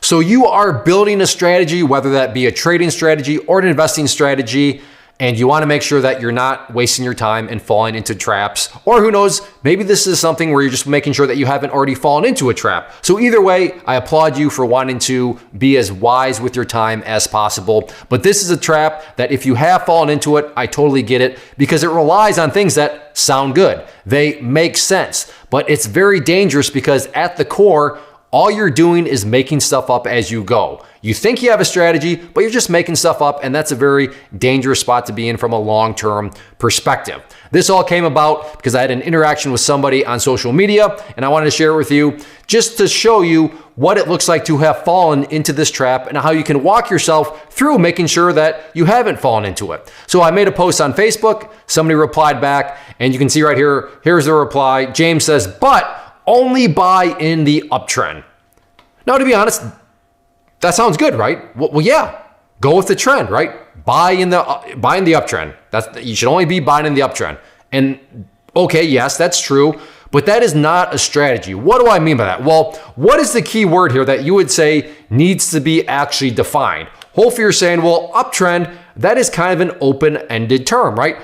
So you are building a strategy, whether that be a trading strategy or an investing strategy, and you want to make sure that you're not wasting your time and falling into traps. Or who knows, maybe this is something where you're just making sure that you haven't already fallen into a trap. So either way, I applaud you for wanting to be as wise with your time as possible. But this is a trap that if you have fallen into it, I totally get it, because it relies on things that sound good. They make sense, but it's very dangerous because at the core, all you're doing is making stuff up as you go. You think you have a strategy, but you're just making stuff up, and that's a very dangerous spot to be in from a long-term perspective. This all came about because I had an interaction with somebody on social media, and I wanted to share it with you just to show you what it looks like to have fallen into this trap and how you can walk yourself through making sure that you haven't fallen into it. So I made a post on Facebook, somebody replied back, and you can see right here, here's the reply. James says, "But only buy in the uptrend." Now, to be honest, that sounds good, right? Well, yeah, go with the trend, right? Buy in the uptrend. You should only be buying in the uptrend. And okay, yes, that's true, but that is not a strategy. What do I mean by that? Well, what is the key word here that you would say needs to be actually defined? Hopefully you're saying, well, uptrend, that is kind of an open-ended term, right?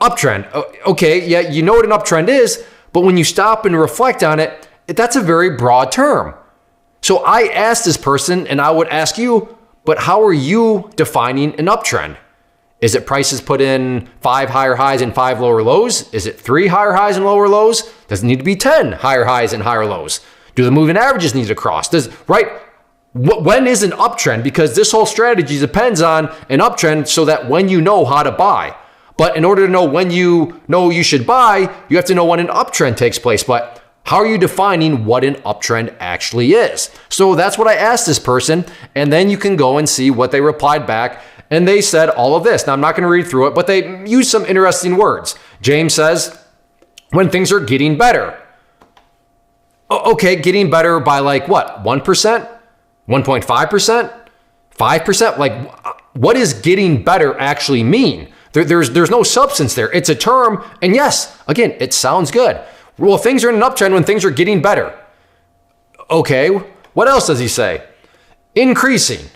Uptrend, okay, yeah, you know what an uptrend is, but when you stop and reflect on it, that's a very broad term. So I asked this person, and I would ask you, but how are you defining an uptrend? Is it prices put in 5 higher highs and 5 lower lows? Is it 3 higher highs and lower lows? Does it need to be 10 higher highs and higher lows? Do the moving averages need to cross? When is an uptrend? Because this whole strategy depends on an uptrend so that when you know how to buy. But in order to know when you know you should buy, you have to know when an uptrend takes place. But how are you defining what an uptrend actually is? So that's what I asked this person, and then you can go and see what they replied back, and they said all of this. Now, I'm not going to read through it, but they used some interesting words. James says, when things are getting better. Okay, getting better by like what? 1%? 1.5%? 5%? Like, what does getting better actually mean? There's no substance there. It's a term, and yes, again, it sounds good. Well, things are in an uptrend when things are getting better. Okay, what else does he say? Increasing.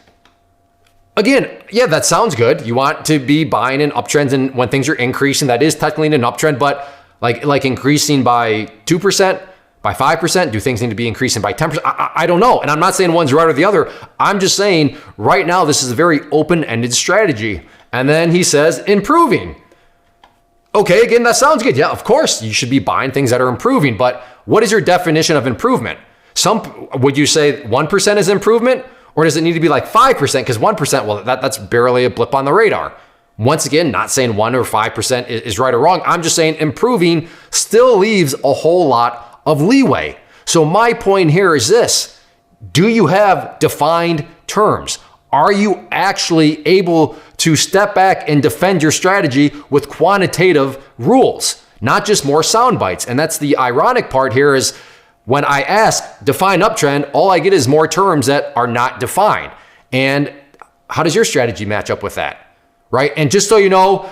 Again, yeah, that sounds good. You want to be buying in uptrends and when things are increasing, that is technically an uptrend, but like increasing by 2%, by 5%, do things need to be increasing by 10%? I don't know. And I'm not saying one's right or the other. I'm just saying right now, this is a very open-ended strategy. And then he says improving. Okay, again, that sounds good. Yeah, of course, you should be buying things that are improving, but what is your definition of improvement? Would you say 1% is improvement, or does it need to be like 5%? Because 1%, well, that's barely a blip on the radar. Once again, not saying 1 or 5% is right or wrong. I'm just saying improving still leaves a whole lot of leeway. So my point here is this: do you have defined terms? Are you actually able to step back and defend your strategy with quantitative rules, not just more sound bites? And that's the ironic part here is when I ask define uptrend, all I get is more terms that are not defined. And how does your strategy match up with that? Right? And just so you know,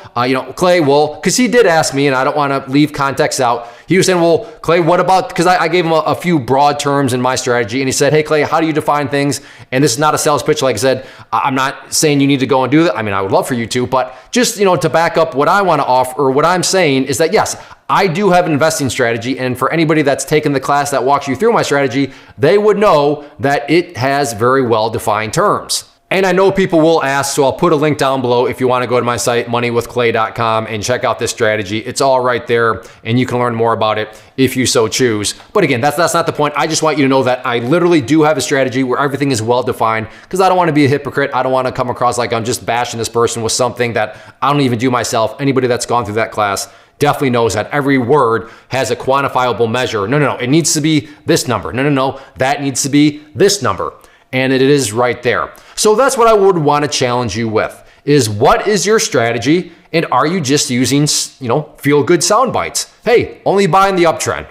Clay, well, because he did ask me, and I don't want to leave context out. He was saying, well, Clay, what about, because I gave him a few broad terms in my strategy, and he said, hey, Clay, how do you define things? And this is not a sales pitch. Like I said, I'm not saying you need to go and do that. I mean, I would love for you to, but just, to back up what I want to offer, or what I'm saying is that, yes, I do have an investing strategy. And for anybody that's taken the class that walks you through my strategy, they would know that it has very well-defined terms. And I know people will ask, so I'll put a link down below if you want to go to my site, moneywithclay.com, and check out this strategy. It's all right there, and you can learn more about it if you so choose. But again, that's not the point. I just want you to know that I literally do have a strategy where everything is well-defined, because I don't want to be a hypocrite. I don't want to come across like I'm just bashing this person with something that I don't even do myself. Anybody that's gone through that class definitely knows that every word has a quantifiable measure. No, it needs to be this number. No, that needs to be this number. And it is right there. So that's what I would want to challenge you with, is what is your strategy, and are you just using, feel-good sound bites? Hey, only buying the uptrend.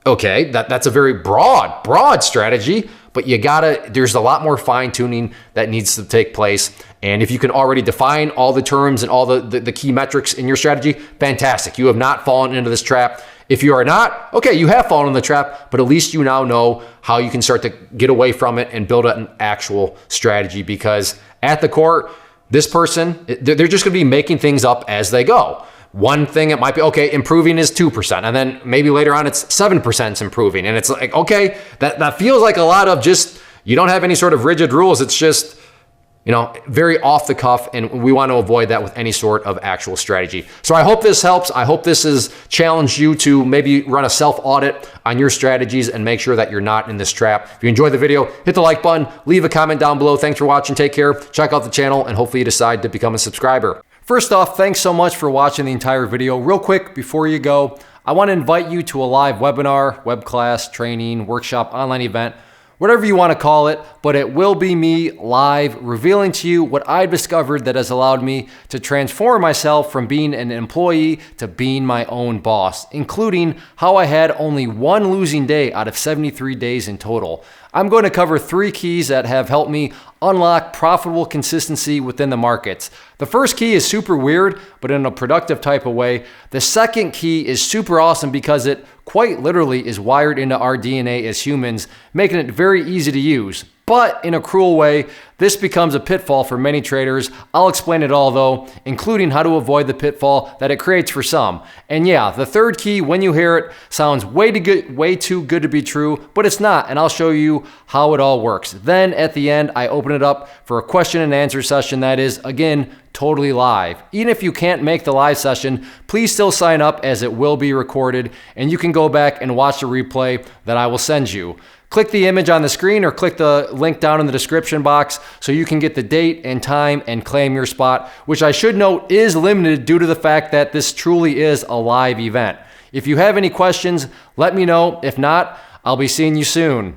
Okay, that's a very broad strategy, but there's a lot more fine-tuning that needs to take place. And if you can already define all the terms and all the key metrics in your strategy, fantastic. You have not fallen into this trap. If you are not, okay, you have fallen in the trap, but at least you now know how you can start to get away from it and build an actual strategy, because at the core, this person, they're just gonna be making things up as they go. One thing, it might be, okay, improving is 2%, and then maybe later on it's 7% improving. And it's like, okay, that feels like a lot of just, you don't have any sort of rigid rules. It's just, very off the cuff, and we want to avoid that with any sort of actual strategy. So I hope this helps. I hope this has challenged you to maybe run a self-audit on your strategies and make sure that you're not in this trap. If you enjoyed the video, hit the like button, leave a comment down below. Thanks for watching. Take care. Check out the channel, and hopefully you decide to become a subscriber. First off, thanks so much for watching the entire video. Real quick, before you go, I want to invite you to a live webinar, web class, training, workshop, online event, whatever you want to call it, but it will be me live revealing to you what I've discovered that has allowed me to transform myself from being an employee to being my own boss, including how I had only one losing day out of 73 days in total. I'm going to cover 3 keys that have helped me unlock profitable consistency within the markets. The first key is super weird, but in a productive type of way. The second key is super awesome because it quite literally is wired into our DNA as humans, making it very easy to use. But in a cruel way, this becomes a pitfall for many traders. I'll explain it all though, including how to avoid the pitfall that it creates for some. And yeah, the third key, when you hear it, sounds way too good to be true, but it's not, and I'll show you how it all works. Then at the end, I open it up for a question and answer session that is, again, totally live. Even if you can't make the live session, please still sign up, as it will be recorded, and you can go back and watch the replay that I will send you. Click the image on the screen or click the link down in the description box so you can get the date and time and claim your spot, which I should note is limited due to the fact that this truly is a live event. If you have any questions, let me know. If not, I'll be seeing you soon.